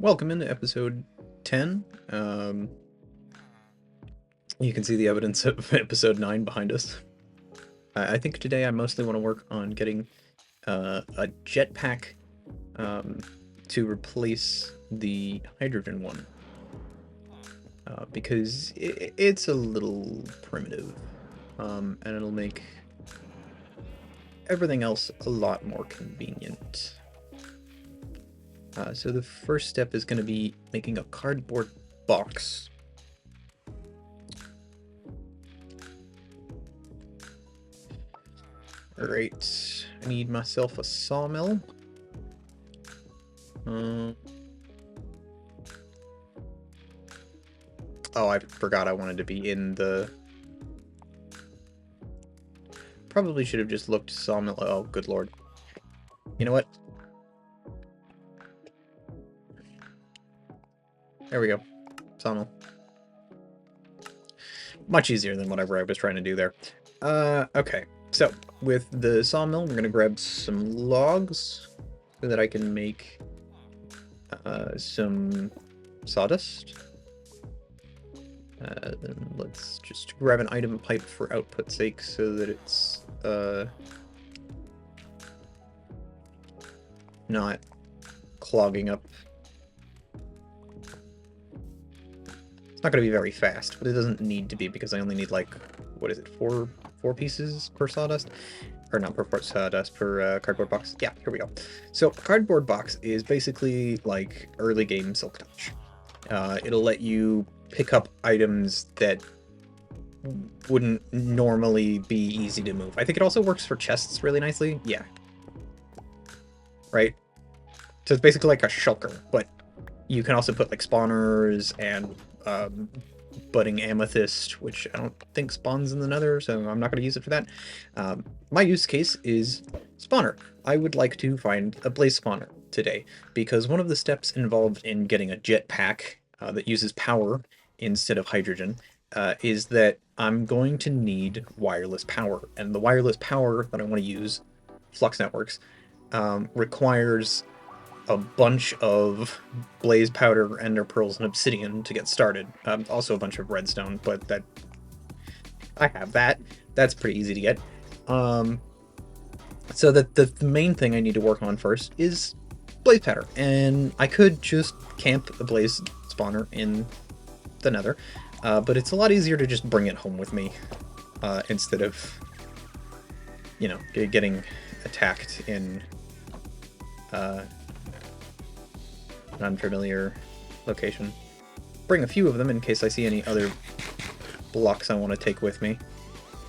Welcome into episode 10. You can see the evidence of episode 9 behind us. I think today I mostly want to work on getting a jetpack to replace the hydrogen one. Because it's a little primitive, and it'll make everything else a lot more convenient. So the first step is going to be making a cardboard box. Alright, I need myself a sawmill. Oh, I forgot I wanted to be in the... Probably should have just looked sawmill. Oh, good lord. You know what? There we go. Sawmill. Much easier than whatever I was trying to do there. Okay. So, with the sawmill, we're going to grab some logs so that I can make some sawdust. Then let's just grab an item pipe for output's sake so that it's not clogging up. It's not going to be very fast, but it doesn't need to be because I only need, like, what is it, four pieces per sawdust? Or not per sawdust, per cardboard box. Yeah, here we go. So, cardboard box is basically like early game Silk Touch. It'll let you pick up items that wouldn't normally be easy to move. I think it also works for chests really nicely. Yeah. Right? So it's basically like a shulker, but you can also put like spawners and budding amethyst, which I don't think spawns in the nether, so I'm not going to use it for that. My use case is spawner. I would like to find a blaze spawner today, because one of the steps involved in getting a jetpack that uses power instead of hydrogen is that I'm going to need wireless power. And the wireless power that I want to use, Flux Networks, requires a bunch of blaze powder, ender pearls, and obsidian to get started. Also a bunch of redstone, but that I have that. That's pretty easy to get. So that the main thing I need to work on first is blaze powder, and I could just camp a blaze spawner in the nether, but it's a lot easier to just bring it home with me instead of, you know, getting attacked in an unfamiliar location. Bring a few of them in case I see any other blocks I want to take with me.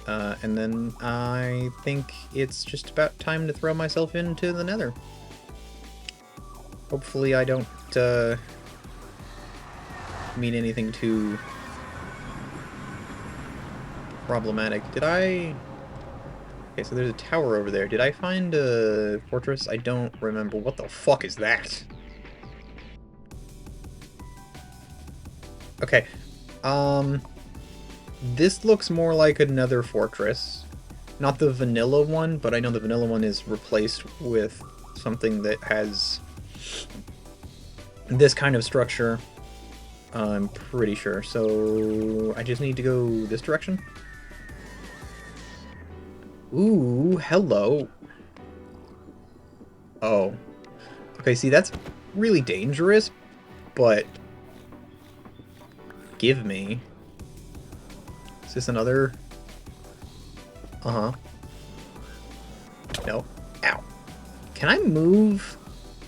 And then I think it's just about time to throw myself into the nether. Hopefully I don't mean anything too problematic. Did I... Okay, so there's a tower over there. Did I find a fortress? I don't remember. What the fuck is that? Okay, this looks more like another fortress. Not the vanilla one, but I know the vanilla one is replaced with something that has this kind of structure. I'm pretty sure. So I just need to go this direction. Ooh, hello. Oh. Okay, see, that's really dangerous, but... Give me. Is this another? Uh-huh. No. Ow. Can I move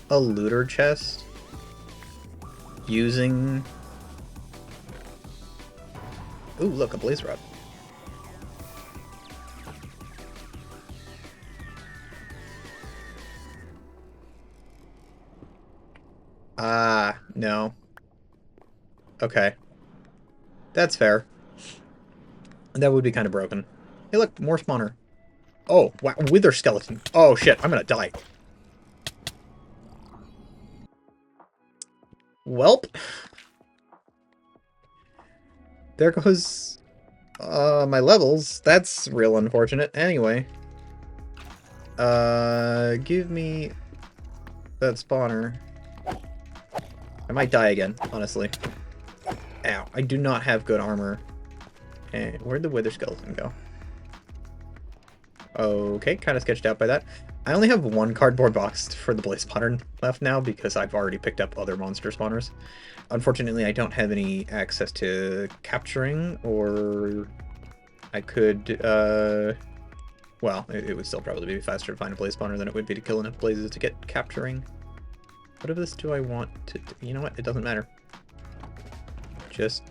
a looter chest using... Ooh, look, a blaze rod. Ah, no. Okay. That's fair. That would be kind of broken. Hey, look, more spawner. Oh, wow, wither skeleton. Oh, shit, I'm gonna die. Welp. There goes my levels. That's real unfortunate. Anyway. Give me that spawner. I might die again, honestly. Ow, I do not have good armor. And where'd the wither skeleton go? Okay, kind of sketched out by that. I only have one cardboard box for the blaze spawner left now because I've already picked up other monster spawners. Unfortunately, I don't have any access to capturing, or I could, well, it would still probably be faster to find a blaze spawner than it would be to kill enough blazes to get capturing. What of this do I want to do? You know what? It doesn't matter. Just...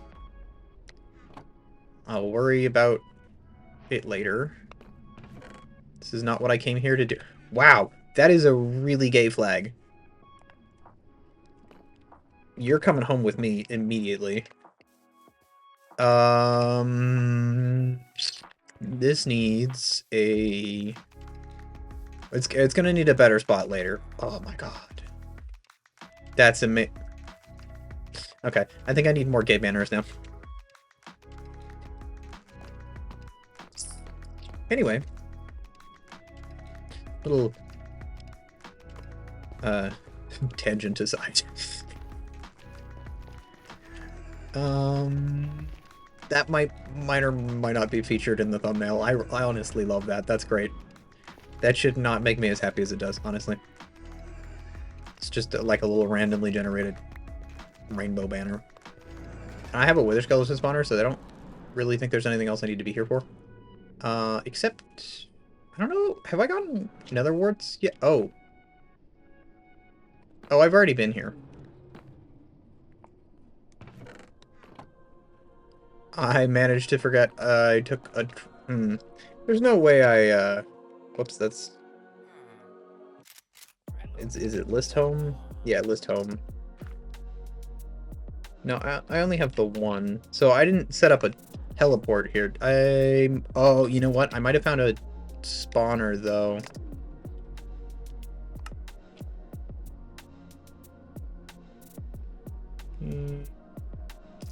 I'll worry about it later. This is not what I came here to do. Wow, that is a really gay flag. You're coming home with me immediately. This needs a... It's gonna need a better spot later. Oh my god. That's amazing. Okay, I think I need more gay banners now. Anyway. Little... tangent aside. That might or might not be featured in the thumbnail. I honestly love that. That's great. That should not make me as happy as it does, honestly. It's just like a little randomly generated rainbow banner. And I have a wither skeleton spawner, so I don't really think there's anything else I need to be here for. Except... I don't know, have I gotten nether warts yet? Oh. Oh, I've already been here. I managed to forget I took a... There's no way I, whoops, that's... Is it list home? Yeah, list home. No, I only have the one. So I didn't set up a teleport here. Oh, you know what? I might have found a spawner, though.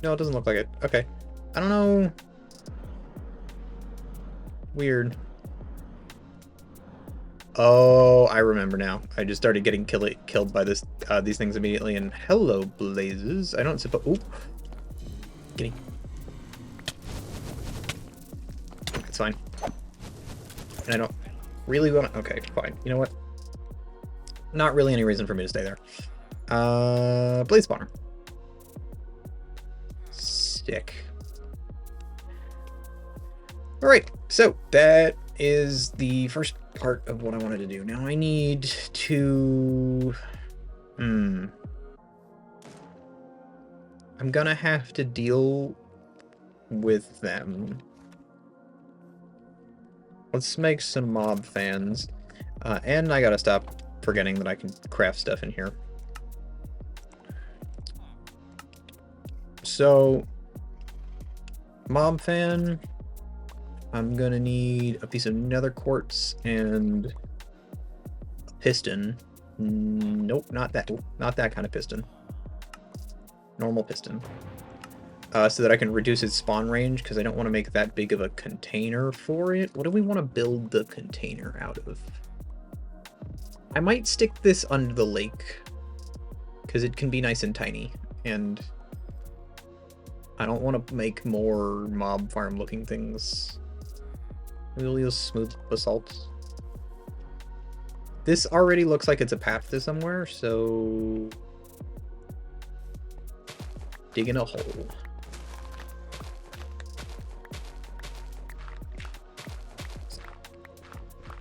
No, it doesn't look like it. Okay. I don't know. Weird. Oh, I remember now. I just started getting killed by these things immediately. And hello, blazes. I don't suppose. Ooh, getting. It's fine. And I don't really want to. Okay, fine. You know what? Not really any reason for me to stay there. Blaze spawner. Stick. All right. So that is the first part of what I wanted to do. Now I need to... I'm gonna have to deal with them. Let's make some mob fans. And I gotta stop forgetting that I can craft stuff in here. So, mob fan... I'm gonna need a piece of nether quartz and a piston. Nope, not that. Not that kind of piston. Normal piston. So that I can reduce its spawn range, because I don't want to make that big of a container for it. What do we want to build the container out of? I might stick this under the lake, because it can be nice and tiny, and I don't want to make more mob farm looking things. We'll use smooth basalt. This already looks like it's a path to somewhere, so... dig in a hole.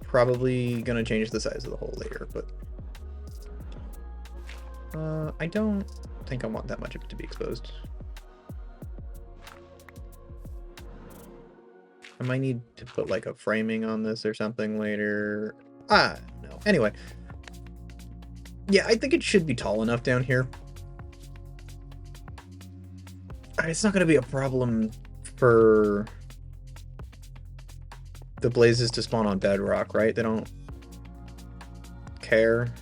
Probably gonna change the size of the hole later, but... I don't think I want that much of it to be exposed. I might need to put like a framing on this or something later. I don't know. Anyway. Yeah, I think it should be tall enough down here. It's not going to be a problem for the blazes to spawn on bedrock, right? They don't care.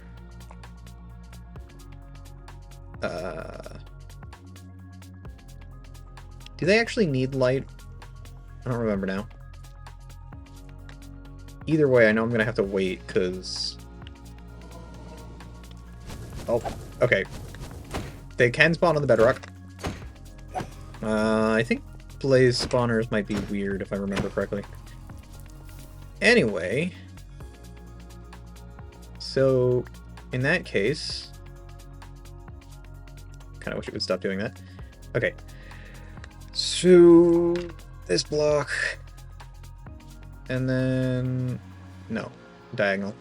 Do they actually need light? I don't remember now. Either way, I know I'm gonna have to wait, because... Oh, okay. they can spawn on the bedrock. I think blaze spawners might be weird if I remember correctly. Anyway, so in that case, kind of wish it would stop doing that. Okay, so this block, and then no, diagonal.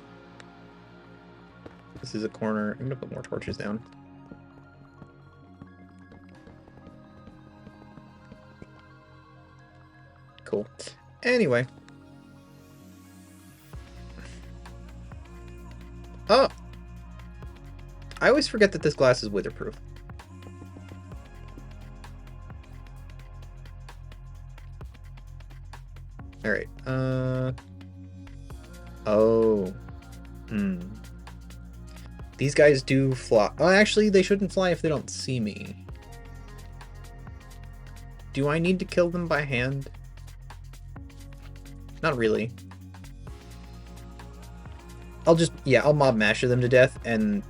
This is a corner. I'm gonna put more torches down. Cool. Anyway. Oh! I always forget that this glass is witherproof. Alright, oh. These guys do fly. Oh, actually, they shouldn't fly if they don't see me. Do I need to kill them by hand? Not really. I'll mob masher them to death, and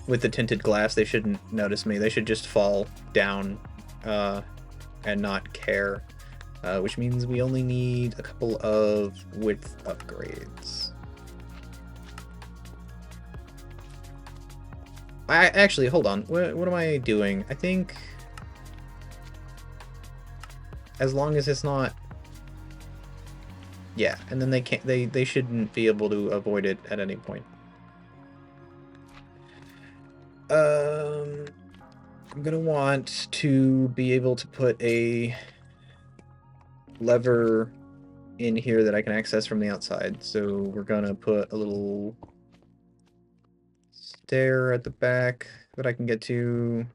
with the tinted glass, they shouldn't notice me. They should just fall down and not care, which means we only need a couple of width upgrades. Actually, hold on. What am I doing? I think as long as it's not... Yeah, and then they shouldn't be able to avoid it at any point. I'm gonna want to be able to put a lever in here that I can access from the outside. So we're gonna put a little stair at the back that I can get to.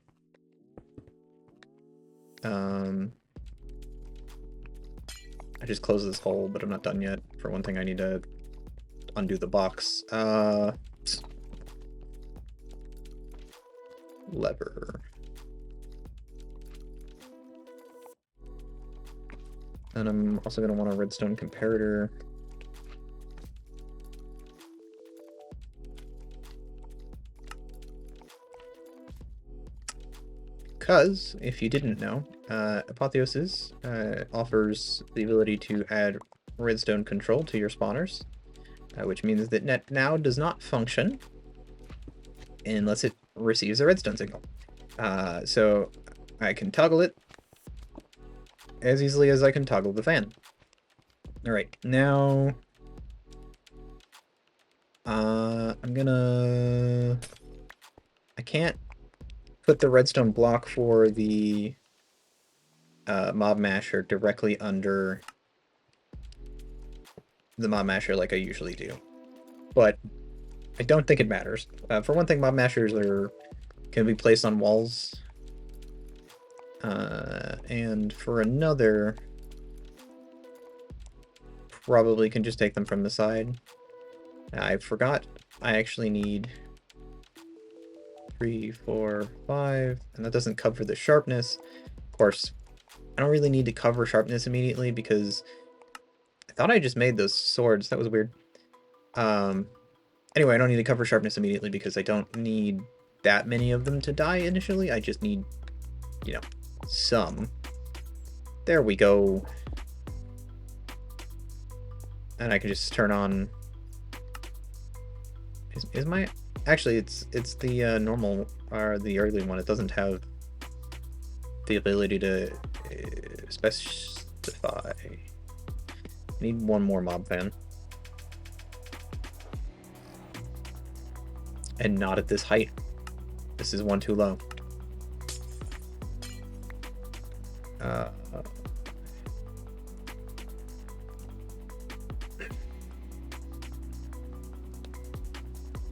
I just closed this hole, but I'm not done yet. For one thing, I need to undo the box. Lever. And I'm also going to want a redstone comparator. Because, if you didn't know, Apotheosis offers the ability to add redstone control to your spawners, which means that net now does not function unless it receives a redstone signal. So I can toggle it as easily as I can toggle the fan. Alright, now I can't put the redstone block for the mob masher directly under the mob masher like I usually do, but I don't think it matters. For one thing, mob mashers can be placed on walls, and for another, probably can just take them from the side. I forgot I actually need 3, 4, 5, and that doesn't cover the sharpness. Of course, I don't really need to cover sharpness immediately because I thought I just made those swords. That was weird. Anyway, I don't need to cover sharpness immediately because I don't need that many of them to die initially. I just need, you know, some. There we go. And I can just turn on... Is my... Actually, it's the normal, or the early one. It doesn't have the ability to specify. I need one more mob fan. And not at this height. This is one too low.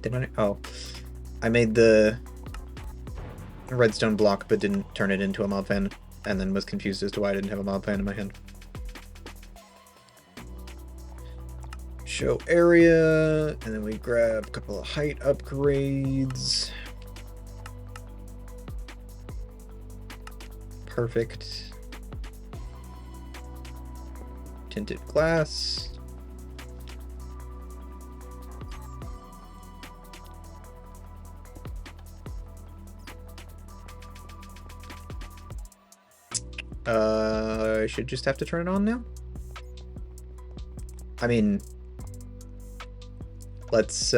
Did I? Oh, I made the redstone block but didn't turn it into a mob fan, and then was confused as to why I didn't have a mob fan in my hand. Show area, and then we grab a couple of height upgrades. Perfect. Tinted glass. I should just have to turn it on now. I mean, let's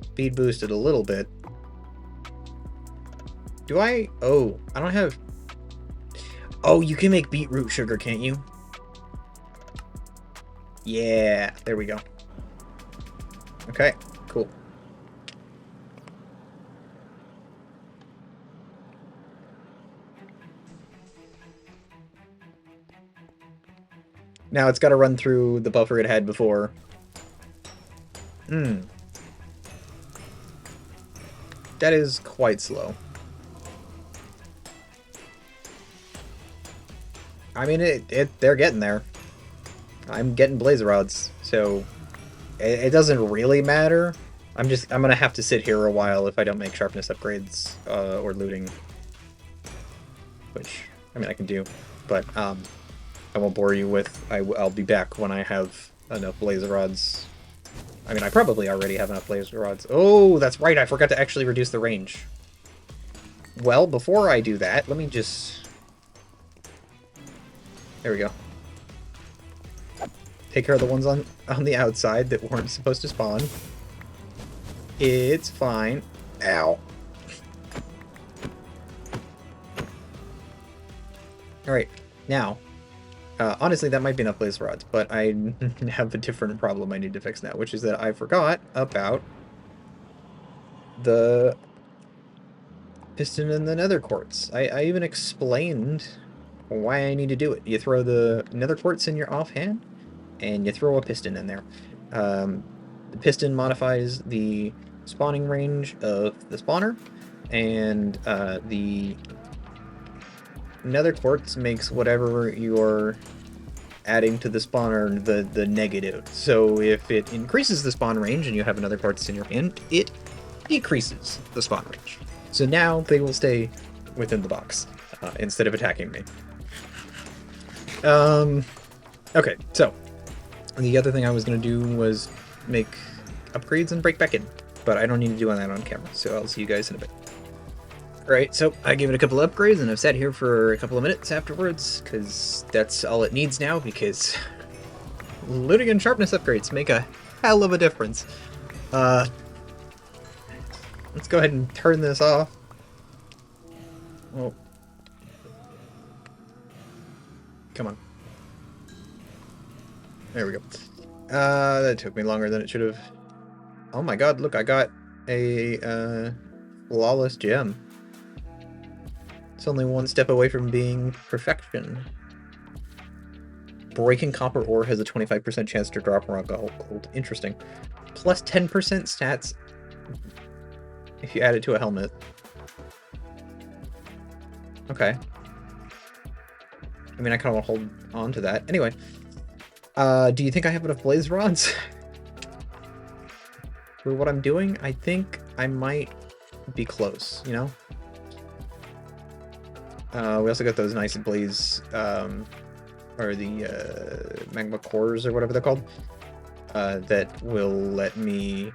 speed boost it a little bit. Do I? Oh, I don't have... Oh, you can make beetroot sugar, can't you? Yeah, there we go. Okay, cool. Now it's got to run through the buffer it had before. That is quite slow. I mean, they're getting there. I'm getting blaze rods, so it doesn't really matter. I'm gonna have to sit here a while if I don't make sharpness upgrades or looting, which I mean I can do, but I won't bore you with. I'll be back when I have enough blaze rods. I mean, I probably already have enough blaze rods. Oh, that's right. I forgot to actually reduce the range. Well, before I do that, let me just... There we go. Take care of the ones on the outside that weren't supposed to spawn. It's fine. Ow. Alright, now, honestly that might be enough blaze rods, but I have a different problem I need to fix now, which is that I forgot about the piston and the nether quartz. I even explained why I need to do it. You throw the nether quartz in your offhand, and you throw a piston in there. The piston modifies the spawning range of the spawner, and the nether quartz makes whatever you're adding to the spawner the negative. So if it increases the spawn range and you have another quartz in your hand, it decreases the spawn range. So now they will stay within the box instead of attacking me. Okay, so the other thing I was going to do was make upgrades and break back in, but I don't need to do that on camera, so I'll see you guys in a bit. Alright, so I gave it a couple of upgrades, and I've sat here for a couple of minutes afterwards, because that's all it needs now, because looting and sharpness upgrades make a hell of a difference. Let's go ahead and turn this off. Oh. Come on. There we go. That took me longer than it should have. Oh my god, look, I got a flawless gem. It's only one step away from being perfection. Breaking copper ore has a 25% chance to drop raw gold. Interesting. Plus 10% stats if you add it to a helmet. Okay. I mean, I kind of want to hold on to that. Anyway. Do you think I have enough blaze rods? For what I'm doing? I think I might be close, you know? We also got those nice blaze, or the magma cores, or whatever they're called, that will let me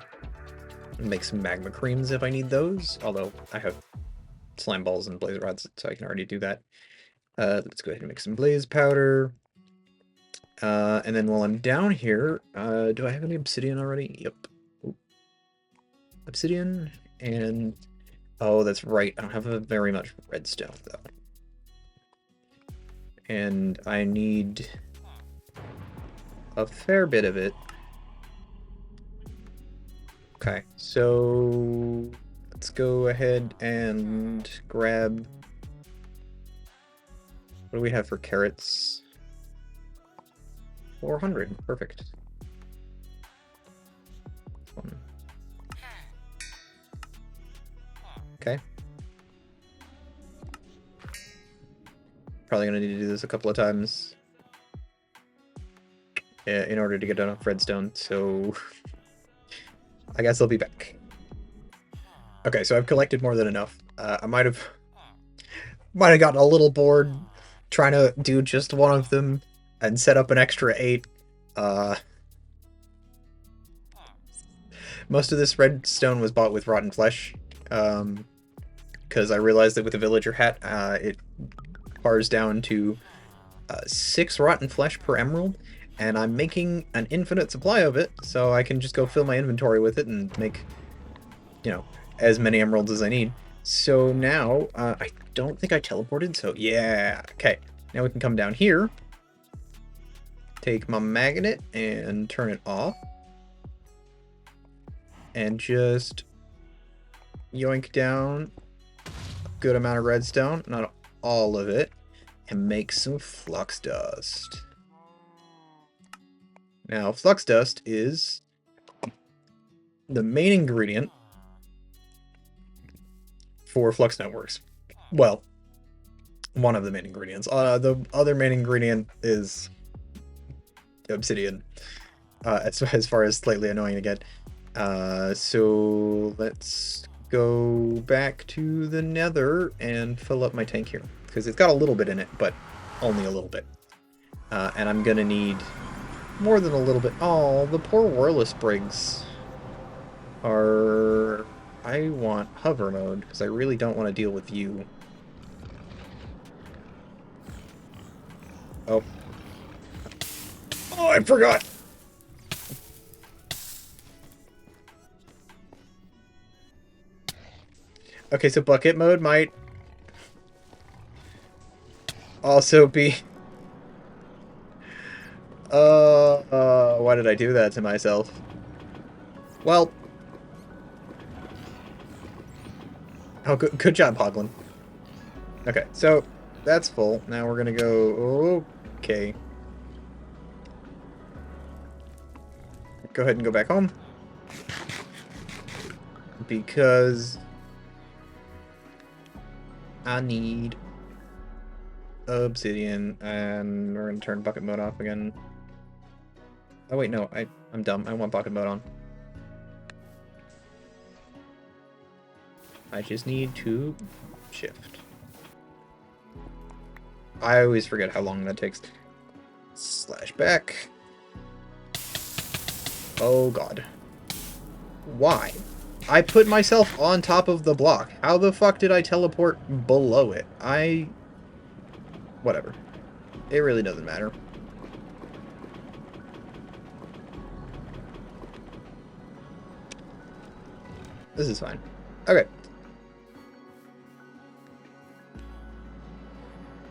make some magma creams if I need those, although I have slime balls and blaze rods, so I can already do that. Let's go ahead and make some blaze powder. And then while I'm down here, do I have any obsidian already? Yep. Ooh. Obsidian, and... Oh, that's right, I don't have very much redstone, though. And I need a fair bit of it. Okay, so let's go ahead and grab... What do we have for carrots? 400, perfect. Okay. Probably gonna need to do this a couple of times in order to get enough redstone, so I guess I'll be back. Okay, so I've collected more than enough. I might have gotten a little bored trying to do just one of them and set up an extra 8. Most of this redstone was bought with rotten flesh. because I realized that with the villager hat, it bars down to 6 rotten flesh per emerald, and I'm making an infinite supply of it, so I can just go fill my inventory with it and make, you know, as many emeralds as I need. So now, I don't think I teleported, so yeah, okay. Now we can come down here, take my magnet and turn it off, and just yoink down a good amount of redstone, not all of it, and make some flux dust. Now, flux dust is the main ingredient for flux networks. Well, one of the main ingredients. The other main ingredient is obsidian, as far as slightly annoying to get. So let's go back to the nether and fill up my tank here, because it's got a little bit in it, but only a little bit. And I'm gonna need more than a little bit. Oh, the poor Warless Sprigs are... I want hover mode, because I really don't want to deal with you. Oh. Oh, I forgot! Okay, so bucket mode might also be... why did I do that to myself? Well... Oh, good job, Hoglin. Okay, so that's full. Now we're gonna go... Okay. Go ahead and go back home. Because... I need obsidian, and we're gonna turn bucket mode off again. Oh wait, no, I'm dumb. I want bucket mode on. I just need to shift. I always forget how long that takes. Slash back. Oh god. Why? I put myself on top of the block. How the fuck did I teleport below it? Whatever. It really doesn't matter. This is fine. Okay.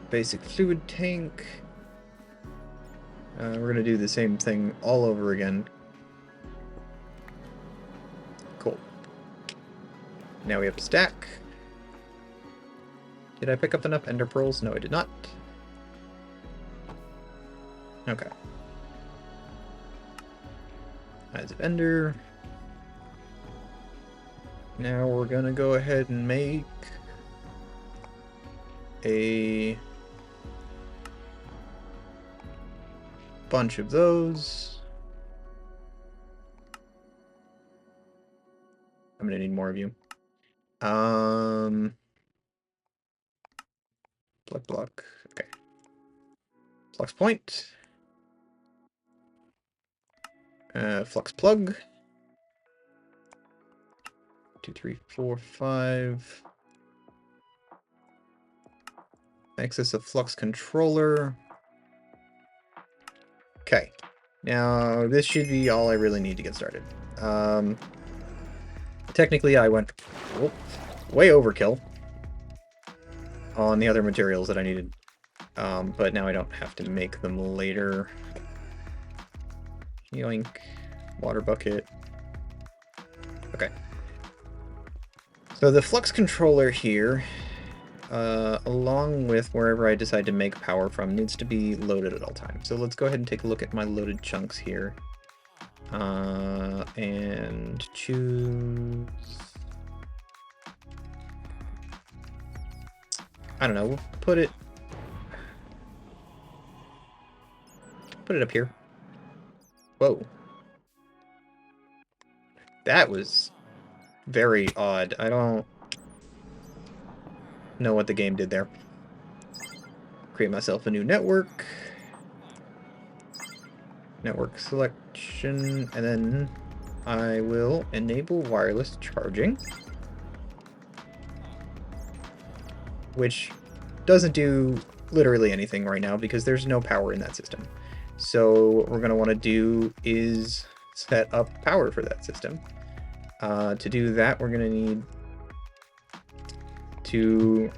Basic fluid tank. We're gonna do the same thing all over again. Cool. Now we have to stack. Did I pick up enough ender pearls? No, I did not. Okay. Eyes of ender. Now we're gonna go ahead and make a bunch of those. I'm gonna need more of you. Block. Okay. Flux point. Flux plug. 2, 3, 4, 5. Access a flux controller. Okay. Now, this should be all I really need to get started. Technically, I went way overkill on the other materials that I needed. But now I don't have to make them later. Yoink. Water bucket. Okay. So the flux controller here, along with wherever I decide to make power from, needs to be loaded at all times. So let's go ahead and take a look at my loaded chunks here. And choose... I don't know, we'll put it up here. Whoa. That was very odd. I don't know what the game did there. Create myself a new network. Network selection, and then I will enable wireless charging. which doesn't do literally anything right now because there's no power in that system. So what we're going to want to do is set up power for that system. To do that, we're going to need to,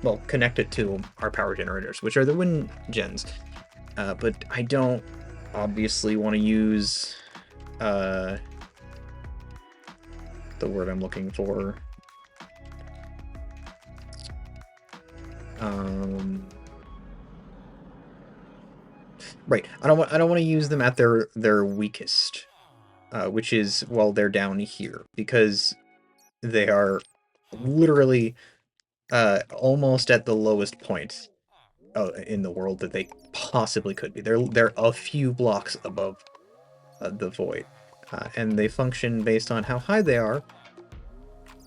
well, connect it to our power generators, which are the wind gens. But I don't obviously want to use the word I'm looking for. Right. I don't want to use them at their weakest, which is while they're down here, because they are literally almost at the lowest point in the world that they possibly could be. They're a few blocks above the void, and they function based on how high they are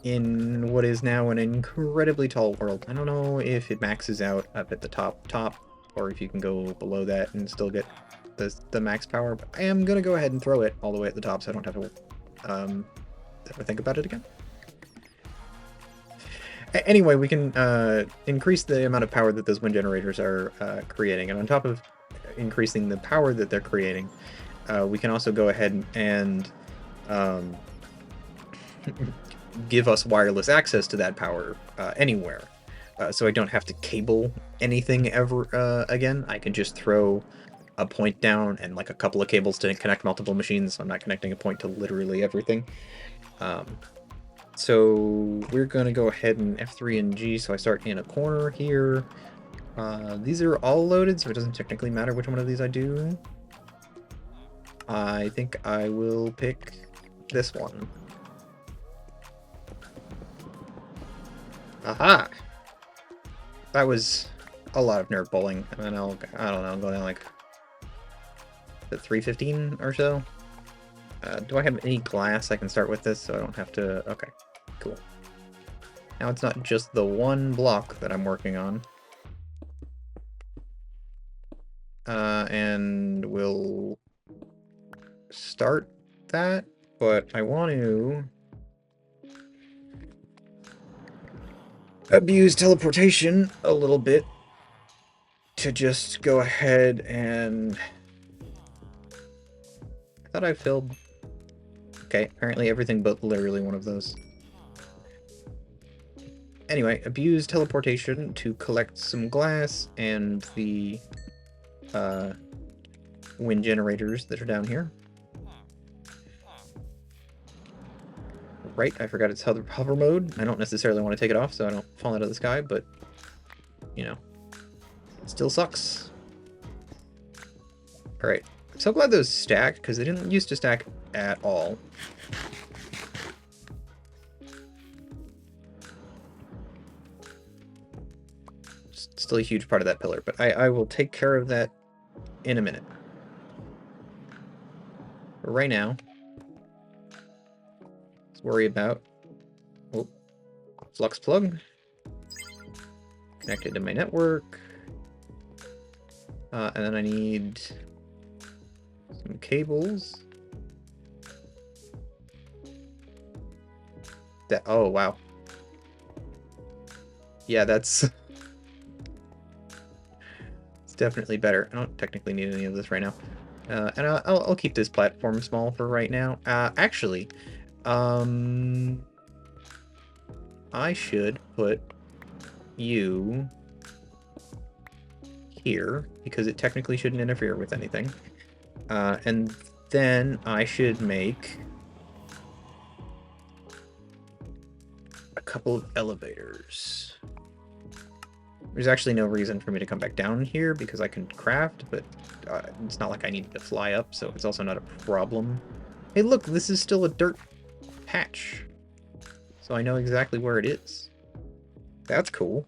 in what is now an incredibly tall world. I don't know if it maxes out up at the top, or if you can go below that and still get the max power, but I am gonna go ahead and throw it all the way at the top so I don't have to ever think about it again. Anyway, we can increase the amount of power that those wind generators are creating, and on top of increasing the power that they're creating, we can also go ahead and give us wireless access to that power anywhere. So I don't have to cable anything ever again. I can just throw a point down and like a couple of cables to connect multiple machines. So I'm not connecting a point to literally everything. So we're going to go ahead and F3 and G, so I start in a corner here. These are all loaded, so it doesn't technically matter which one of these I do. I think I will pick this one. Aha! That was a lot of nerve bowling, and then I don't know, go down like the 315 or so. Do I have any glass I can start with this so I don't have to... Okay, cool. Now it's not just the one block that I'm working on. And we'll start that, but I want to abuse teleportation a little bit to just go ahead and... I thought I filled... Okay, apparently everything but literally one of those. Anyway, abuse teleportation to collect some glass and the wind generators that are down here. Right, I forgot it's hover mode. I don't necessarily want to take it off so I don't fall out of the sky, but, you know, it still sucks. Alright, I'm so glad those stack, because they didn't used to stack at all. Still a huge part of that pillar, but I will take care of that in a minute. But right now, let's worry about flux plug connected to my network, and then I need some cables. That, oh wow, yeah, that's it's definitely better. I don't technically need any of this right now, and I'll keep this platform small for right now. Actually, I should put you here because it technically shouldn't interfere with anything, and then I should make a couple of elevators. There's actually no reason for me to come back down here because I can craft, but it's not like I need to fly up, so it's also not a problem. Hey look, this is still a dirt patch, so I know exactly where it is. That's cool.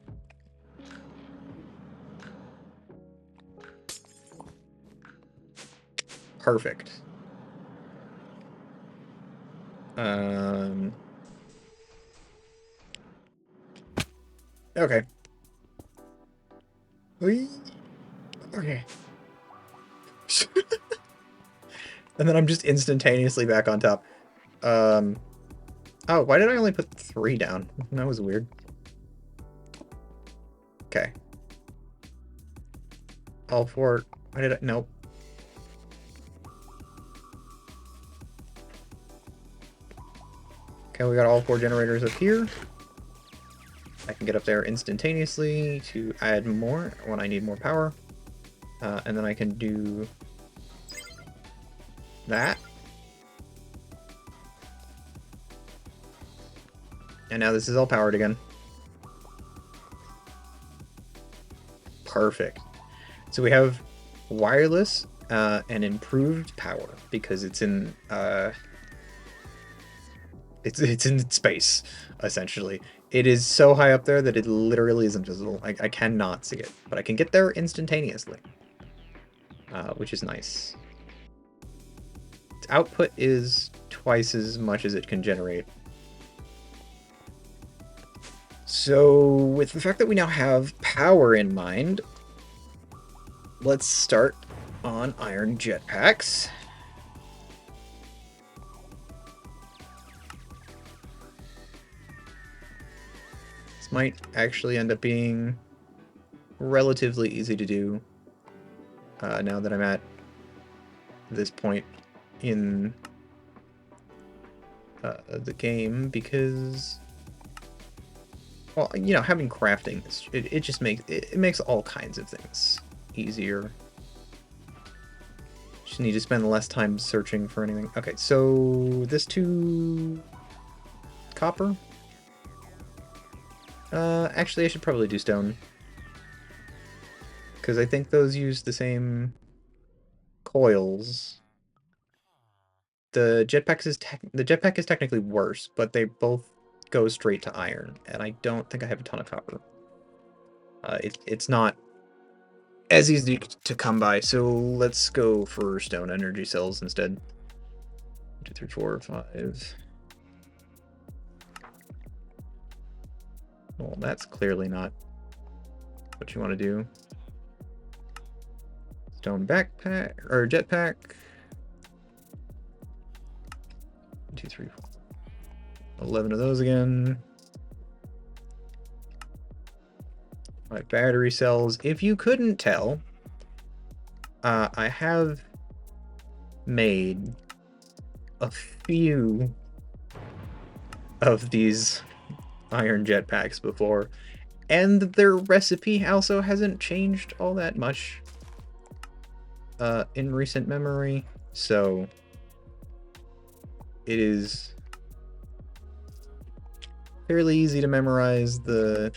Perfect. Okay. Okay. And then I'm just instantaneously back on top. Oh, why did I only put 3 down? That was weird. Okay. All 4. Why did I? Nope. Okay, we got all 4 generators up here. I can get up there instantaneously to add more when I need more power. And then I can do that. And now this is all powered again. Perfect. So we have wireless and improved power because it's in it's in space, essentially. It is so high up there that it literally is invisible. I cannot see it, but I can get there instantaneously, which is nice. Its output is twice as much as it can generate. So, with the fact that we now have power in mind, let's start on iron jetpacks. This might actually end up being relatively easy to do now that I'm at this point in the game, because, well, you know, having crafting, it just makes all kinds of things easier. Just need to spend less time searching for anything. Okay, so this 2 copper. Actually, I should probably do stone, because I think those use the same coils. The jetpack is technically worse, but they both go straight to iron, and I don't think I have a ton of copper. It's not as easy to come by, so let's go for stone energy cells instead. 1, 2, 3, 4, 5. Well, that's clearly not what you want to do. Stone backpack or jetpack. 1, 2, 3, 4. 11 of those again. 5 battery cells. If you couldn't tell, I have made a few of these iron jetpacks before, and their recipe also hasn't changed all that much in recent memory, so it is fairly easy to memorize the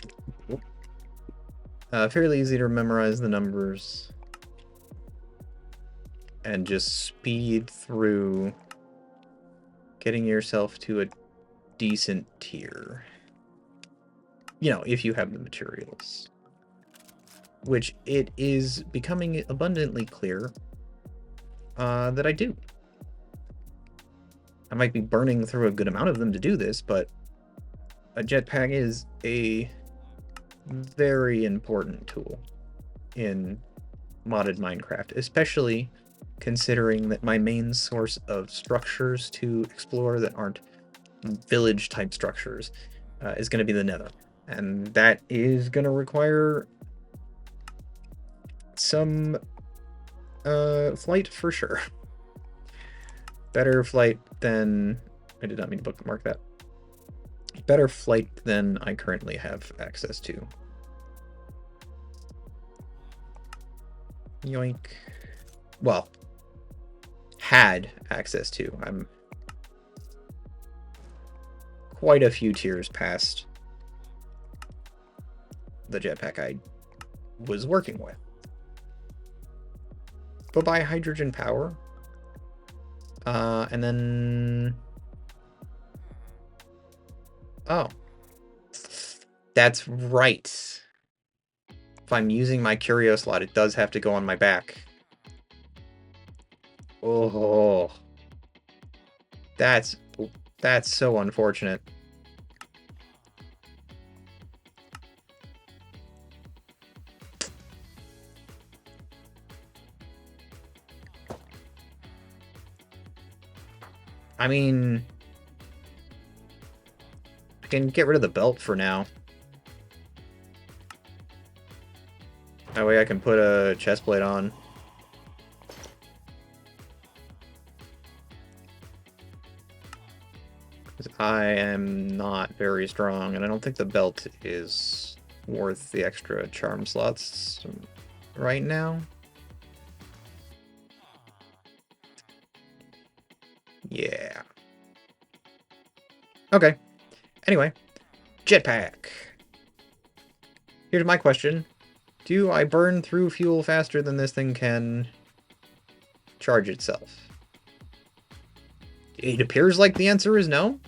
numbers and just speed through getting yourself to a decent tier. You know, if you have the materials. Which it is becoming abundantly clear that I do. I might be burning through a good amount of them to do this, but a jetpack is a very important tool in modded Minecraft, especially considering that my main source of structures to explore that aren't village type structures is going to be the Nether. And that is going to require some flight for sure. Better flight than... I did not mean to bookmark that. Better flight than I currently have access to. Yoink. Well, had access to. I'm quite a few tiers past the jetpack I was working with. But by hydrogen power. And then... Oh. That's right. If I'm using my curio slot, it does have to go on my back. Oh. That's so unfortunate. I mean, I can get rid of the belt for now. That way I can put a chest plate on. Because I am not very strong, and I don't think the belt is worth the extra charm slots right now. Yeah. Okay. Anyway, jetpack. Here's my question. Do I burn through fuel faster than this thing can charge itself? It appears like the answer is no.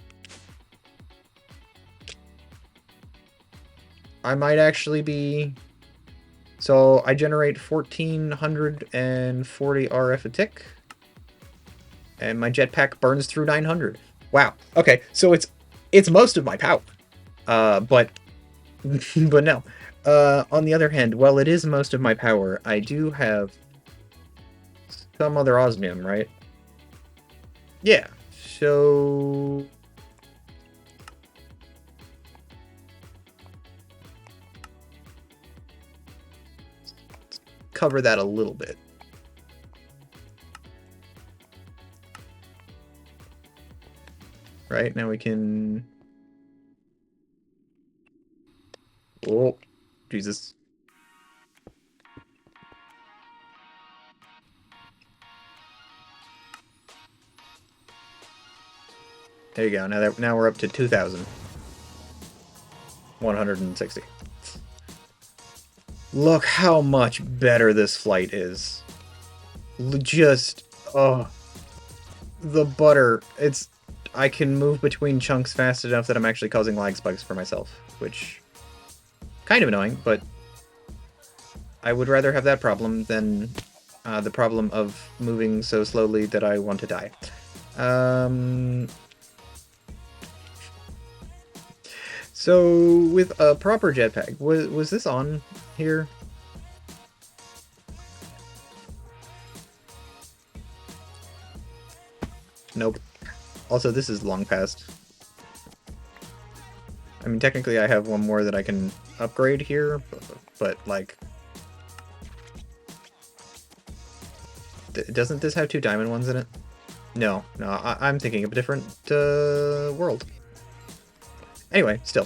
I might actually be... So I generate 1440 RF a tick. And my jetpack burns through 900. Wow. Okay, so it's most of my power. But but no. On the other hand, while it is most of my power, I do have some other osmium, right? Yeah. So let's cover that a little bit. Right, now we can... Oh, Jesus. There you go. Now we're up to 2,160. Look how much better this flight is. Just, oh, the butter. I can move between chunks fast enough that I'm actually causing lag spikes for myself, which kind of annoying, but I would rather have that problem than the problem of moving so slowly that I want to die. So with a proper jetpack, was this on here? Nope. Also, this is long past. I mean, technically I have one more that I can upgrade here, but like... Doesn't this have 2 diamond ones in it? No, I'm thinking of a different world. Anyway, still.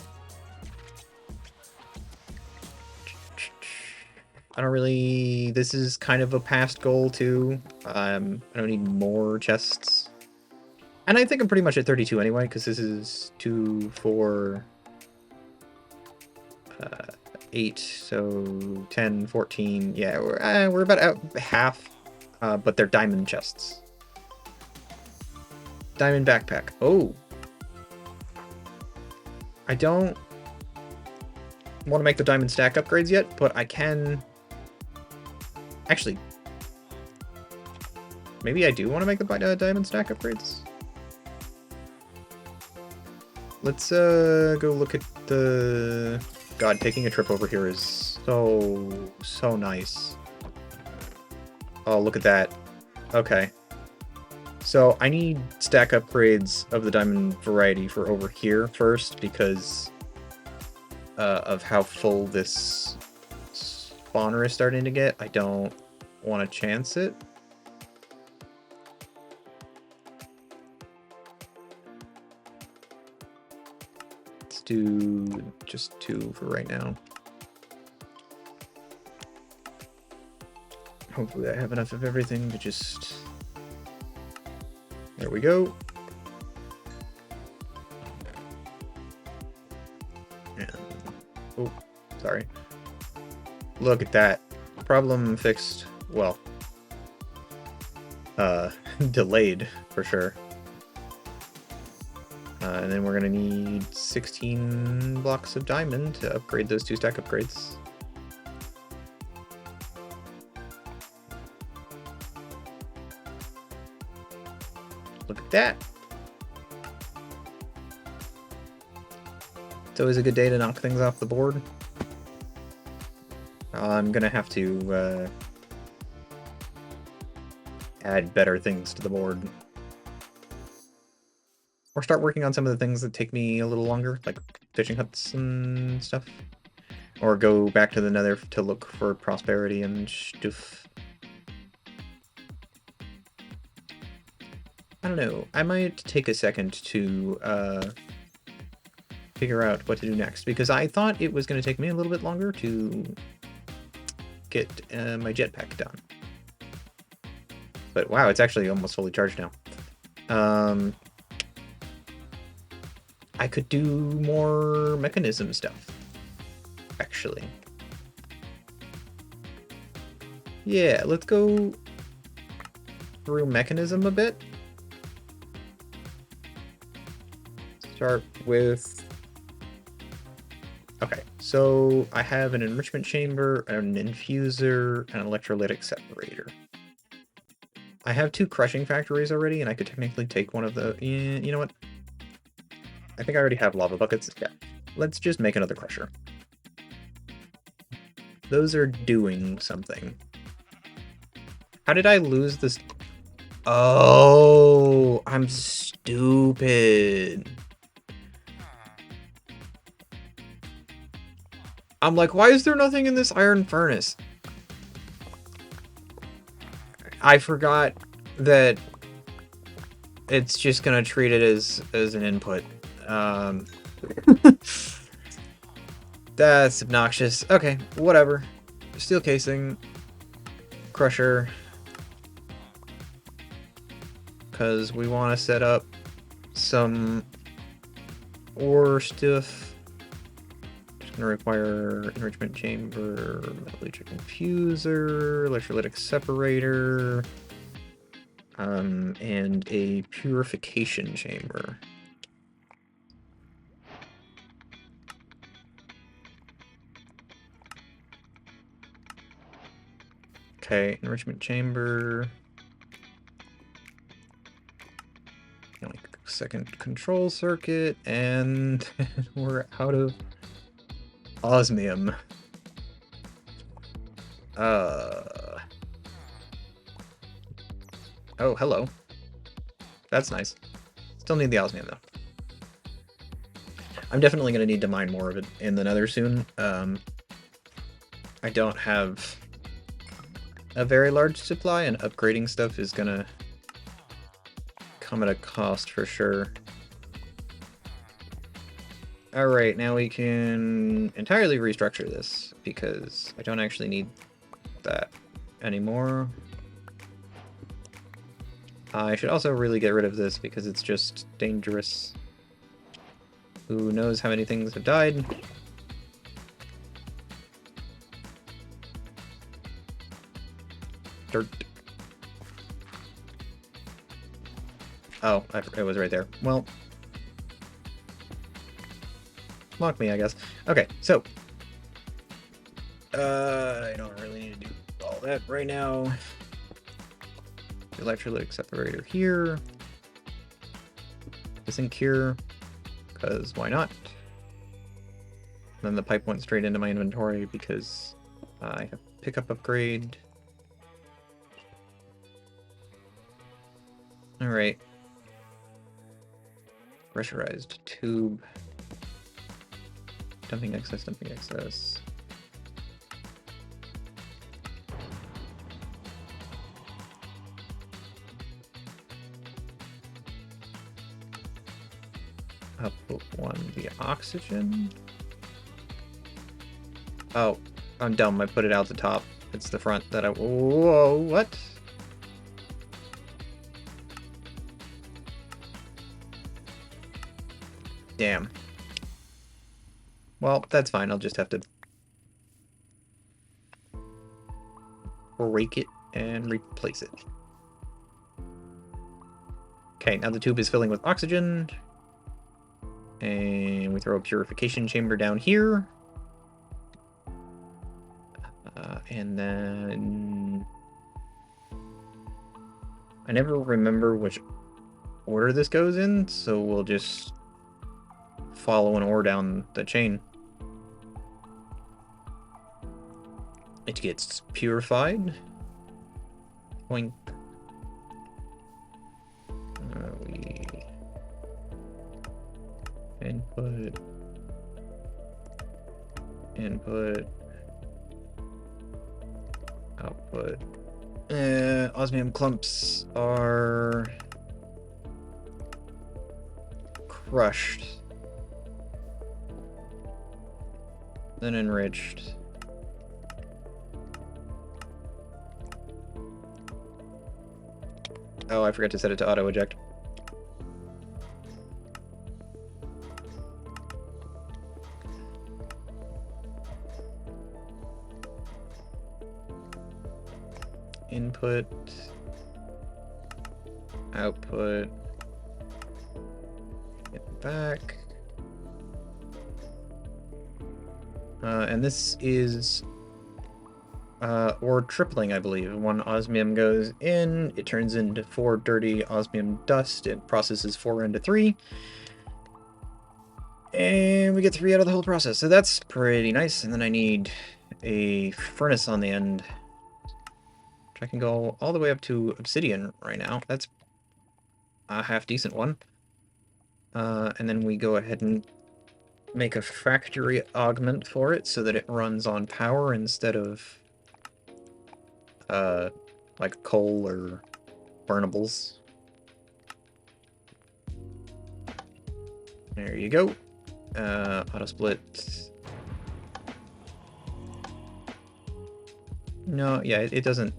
I don't really... This is kind of a past goal, too. I don't need more chests. And I think I'm pretty much at 32 anyway, because this is 2, 4... 8, so 10, 14... Yeah, we're about out half, but they're diamond chests. Diamond backpack. Oh! I don't want to make the diamond stack upgrades yet, but I can... Actually, maybe I do want to make the diamond stack upgrades. Let's go look at the... God, taking a trip over here is so nice. Oh, look at that. Okay. So I need stack upgrades of the diamond variety for over here first, because of how full this spawner is starting to get. I don't want to chance it. Let's do just 2 for right now. Hopefully I have enough of everything to just... There we go. And... Oh, sorry. Look at that. Problem fixed. Well, delayed for sure. And then we're gonna need 16 blocks of diamond to upgrade those 2 stack upgrades. Look at that. It's always a good day to knock things off the board. I'm gonna have to add better things to the board. Or start working on some of the things that take me a little longer, like fishing huts and stuff. Or go back to the nether to look for prosperity and stuff. I don't know. I might take a second to figure out what to do next, because I thought it was going to take me a little bit longer to get my jetpack done. But wow, it's actually almost fully charged now. I could do more mechanism stuff, actually. Yeah, let's go through mechanism a bit. Start with... Okay, so I have an enrichment chamber, an infuser, and an electrolytic separator. I have 2 crushing factories already, and I could technically take one of the... Yeah, you know what? I think I already have lava buckets. Yeah, let's just make another crusher. Those are doing something. How did I lose this? Oh, I'm stupid. I'm like, why is there nothing in this iron furnace? I forgot that it's just gonna treat it as an input. That's obnoxious. Okay, whatever. Steel casing, crusher, because we want to set up some ore stuff. It's gonna require enrichment chamber, metallurgic infuser, electrolytic separator, and a purification chamber. Okay, enrichment chamber. Second control circuit, and we're out of osmium. Oh, hello. That's nice. Still need the osmium, though. I'm definitely going to need to mine more of it in the nether soon. I don't have a very large supply, and upgrading stuff is going to come at a cost for sure. Alright, now we can entirely restructure this, because I don't actually need that anymore. I should also really get rid of this, because it's just dangerous. Who knows how many things have died? Dirt. Oh, it was right there. Well, mock me, I guess. Okay, so I don't really need to do all that right now. The electrolytic separator here. Sink here, because why not? Then the pipe went straight into my inventory because I have pickup upgrade. Alright. Pressurized tube. Dumping excess, dumping excess. Output 1 via oxygen. Oh, I'm dumb. I put it out the top. It's the front that I... Whoa, what? Damn. Well, that's fine. I'll just have to break it and replace it. Okay, now the tube is filling with oxygen. And we throw a purification chamber down here. And then... I never remember which order this goes in, so we'll just follow an ore down the chain. It gets purified. Boink. We input Input. Output. Osmium clumps are crushed. Then enriched. Oh, I forgot to set it to auto eject. Input, output, get back. And this is ore tripling, I believe. One osmium goes in, it turns into 4 dirty osmium dust, it processes 4 into 3. And we get 3 out of the whole process, so that's pretty nice. And then I need a furnace on the end. I can go all the way up to obsidian right now. That's a half-decent one. And then we go ahead and make a factory augment for it so that it runs on power instead of like coal or burnables. There you go. Auto split. No, yeah, it doesn't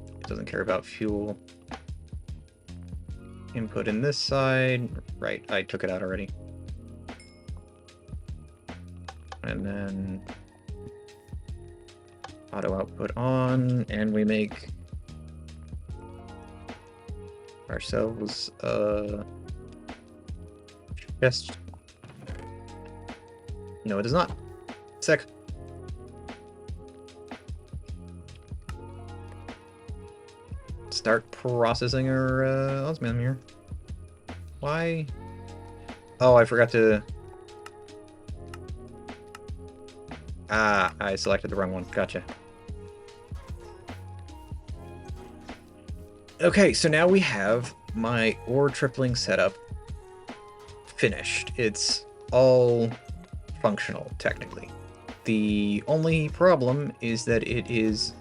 care about fuel. Input in this side. Right, I took it out already. And then auto output on, and we make ourselves a chest. No, it is not. Sec. Start processing our osmium here. Why? Oh, I forgot to... Ah, I selected the wrong one. Gotcha. Okay, so now we have my ore tripling setup finished. It's all functional, technically. The only problem is that it is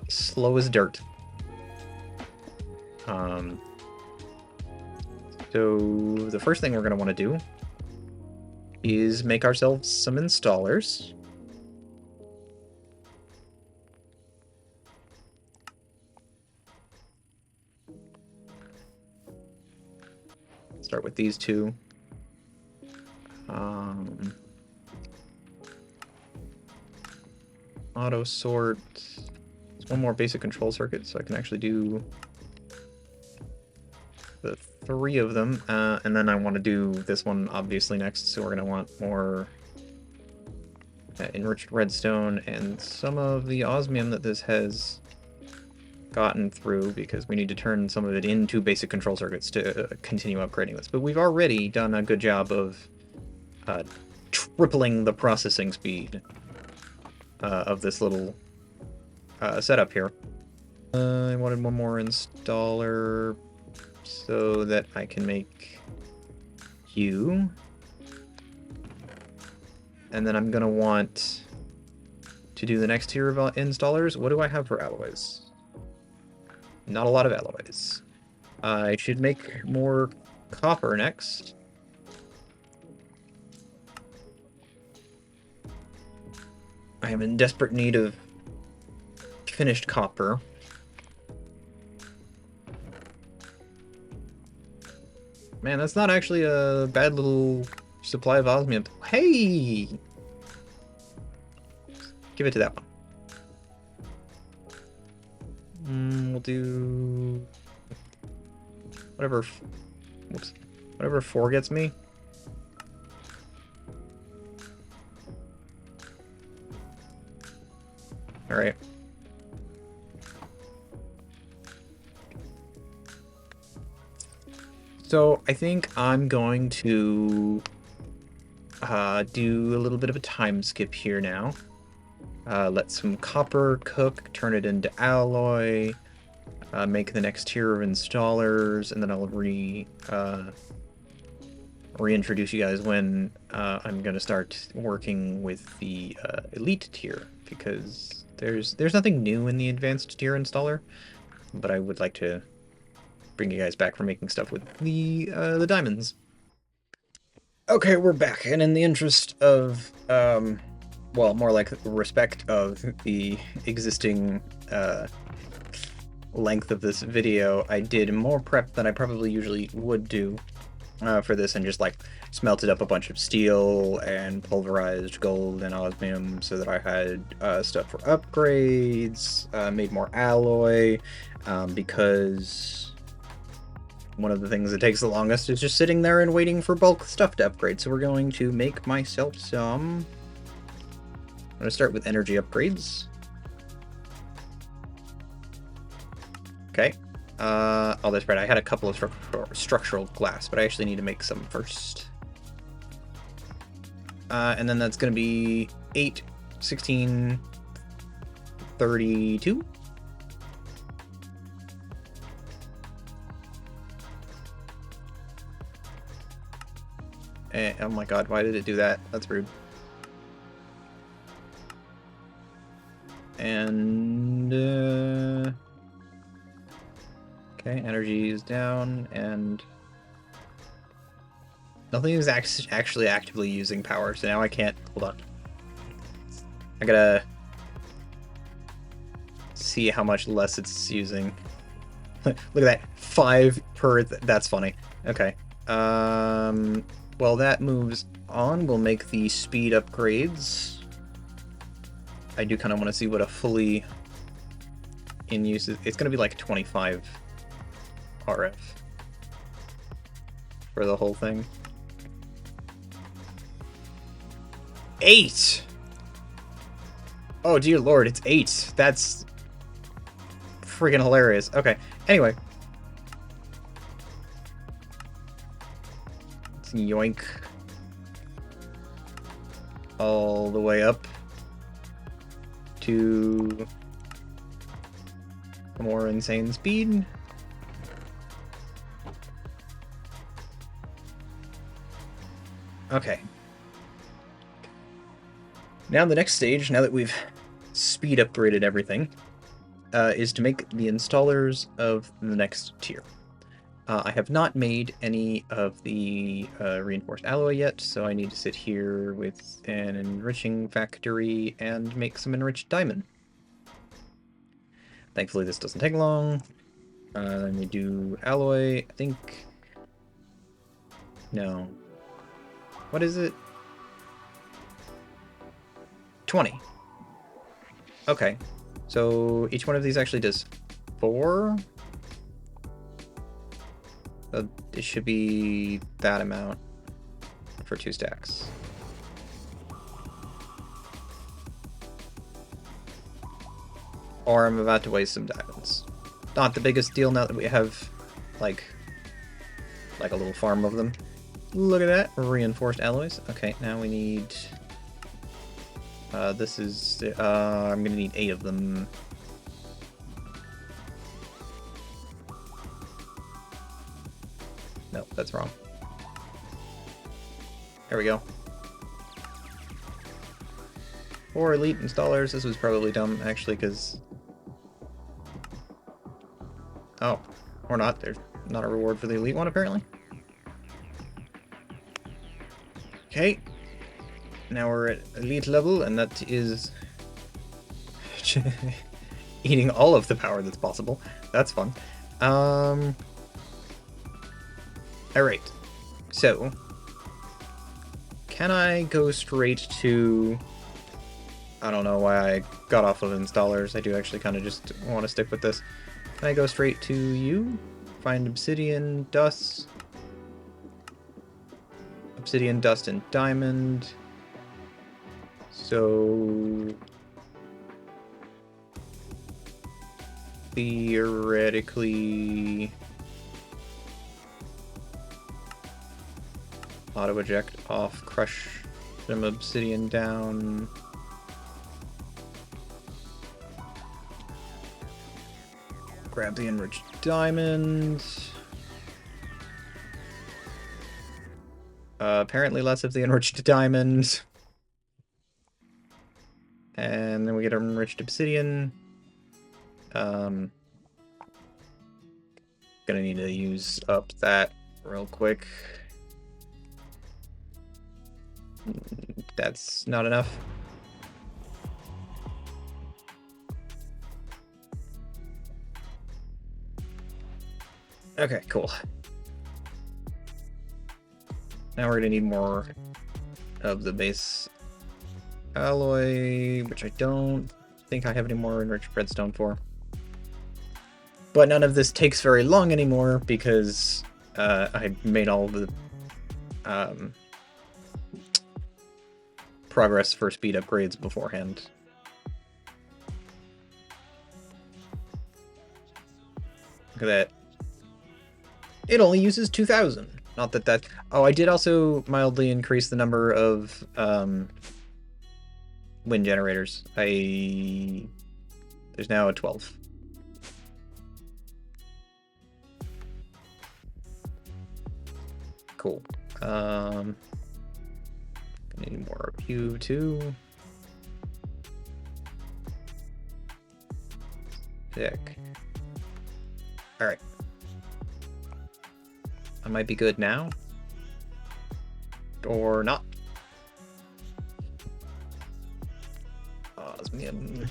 slow as dirt. So the first thing we're going to want to do is make ourselves some installers. Start with these two. Auto sort. There's one more basic control circuit, so I can actually do the 3 of them, and then I want to do this one obviously next, so we're going to want more enriched redstone and some of the osmium that this has gotten through, because we need to turn some of it into basic control circuits to continue upgrading this. But we've already done a good job of tripling the processing speed of this little setup here. I wanted one more installer so that I can make you. And then I'm going to want to do the next tier of installers. What do I have for alloys? Not a lot of alloys. I should make more copper next. I am in desperate need of finished copper. Man, that's not actually a bad little supply of osmium. Hey! Give it to that one. We'll do whatever. Whoops. Whatever 4 gets me. All right. So I think I'm going to do a little bit of a time skip here now. Let some copper cook, turn it into alloy, make the next tier of installers, and then I'll reintroduce you guys when I'm gonna start working with the elite tier, because there's nothing new in the advanced tier installer, but I would like to bring you guys back for making stuff with the diamonds. Okay, we're back, and in the interest of well, more like respect of the existing length of this video, I did more prep than I probably usually would do for this, and just like smelted up a bunch of steel and pulverized gold and osmium so that I had stuff for upgrades, made more alloy, because one of the things that takes the longest is just sitting there and waiting for bulk stuff to upgrade. So we're going to make myself some... I'm going to start with energy upgrades. Okay. Oh, that's right. I had a couple of structural glass, but I actually need to make some first. And then that's going to be 8, 16, 32. Oh my god, why did it do that? That's rude. And... okay, energy is down, and... nothing is actually actively using power, so now I can't... hold on. I gotta... see how much less it's using. Look at that. 5 per... that's funny. Okay. Well, that moves on. We'll make the speed upgrades. I do kind of want to see what a fully in use is. It's going to be like 25 RF for the whole thing. 8! Oh, dear lord, it's 8. That's freaking hilarious. Okay, anyway. Yoink. All the way up to a more insane speed. Okay. Now the next stage, now that we've speed upgraded everything, is to make the installers of the next tier. I have not made any of the reinforced alloy yet, so I need to sit here with an enriching factory and make some enriched diamond. Thankfully this doesn't take long. Then we do alloy, I think... no. What is it? 20. Okay. So each one of these actually does 4? It should be that amount for 2 stacks. Or I'm about to waste some diamonds. Not the biggest deal now that we have, like a little farm of them. Look at that, reinforced alloys. Okay, now we need... this is... I'm gonna need 8 of them. No, that's wrong. There we go. 4 elite installers. This was probably dumb, actually, because... oh, or not. There's not a reward for the elite one, apparently. Okay. Now we're at elite level, and that is... eating all of the power that's possible. That's fun. Alright, so, can I go straight to, I don't know why I got off of installers, I do actually kind of just want to stick with this. Can I go straight to you? Find obsidian, dust, and diamond. So, theoretically... auto eject off, crush some obsidian down. Grab the enriched diamond. Apparently less of the enriched diamond. And then we get enriched obsidian. Gonna need to use up that real quick. That's not enough. Okay, cool. Now we're gonna need more of the base alloy, which I don't think I have any more enriched redstone for. But none of this takes very long anymore because I made all the progress for speed upgrades beforehand. Look at that. It only uses 2,000. Not that that... Oh, I did also mildly increase the number of wind generators. There's now a 12. Cool. I need more of you too. Sick. Alright. I might be good now. Or not. Osmium.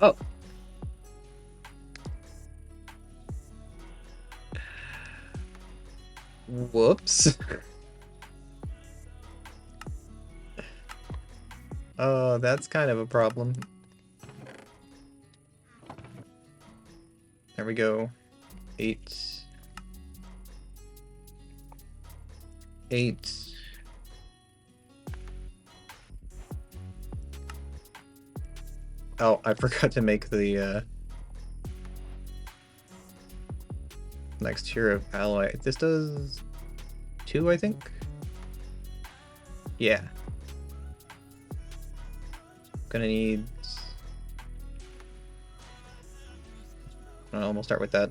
Oh. Whoops. Oh, that's kind of a problem. There we go. 8. Oh, I forgot to make the next tier of alloy. This does 2, I think? Yeah. Gonna need... We'll start with that.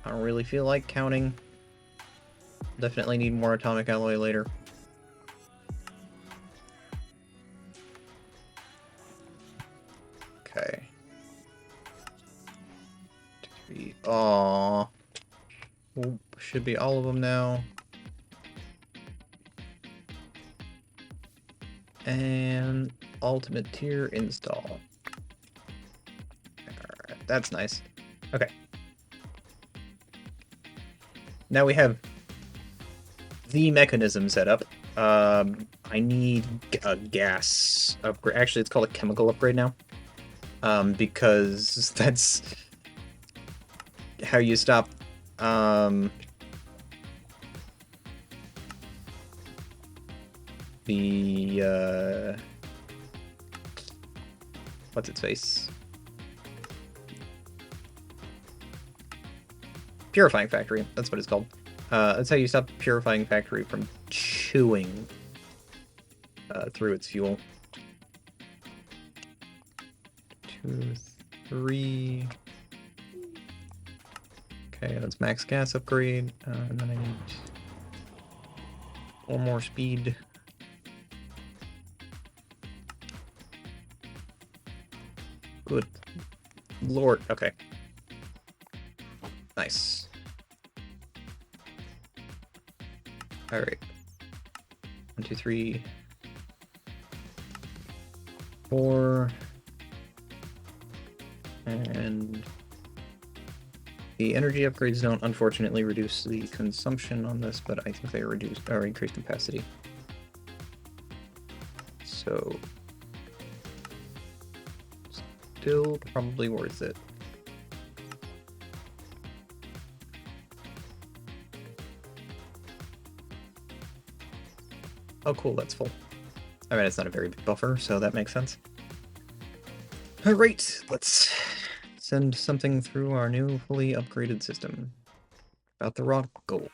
I don't really feel like counting. Definitely need more atomic alloy later. Okay. 2, 3. Aww. Oop, should be all of them now. And ultimate tier install. Alright, that's nice. Okay. Now we have the mechanism set up. I need a gas upgrade. Actually, it's called a chemical upgrade now. Because that's how you stop the what's its face? Purifying factory. That's what it's called. That's how you stop the purifying factory from chewing through its fuel. 2, 3. Okay, that's max gas upgrade. And then I need 1 more speed. Good lord. Okay. Nice. Alright. 1, 2, 3. 4. And the energy upgrades don't unfortunately reduce the consumption on this, but I think they reduce or increase capacity. So still probably worth it. Oh cool, that's full. I mean, it's not a very big buffer, so that makes sense. Alright, let's send something through our new fully upgraded system. About the rock gold.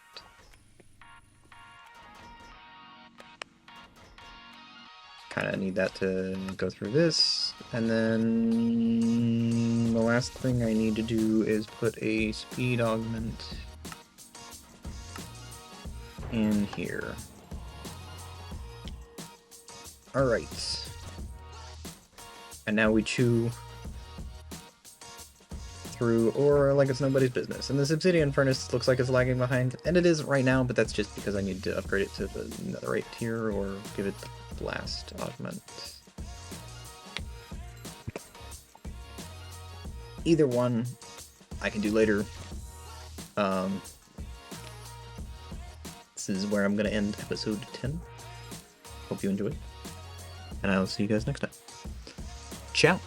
Kind of need that to go through this. And then the last thing I need to do is put a speed augment in here. Alright. And now we chew through ore like it's nobody's business. And this obsidian furnace looks like it's lagging behind, and it is right now, but that's just because I need to upgrade it to the netherite tier or give it the blast augment. Either one I can do later. This is where I'm going to end episode 10. Hope you enjoyed, and I'll see you guys next time. Ciao!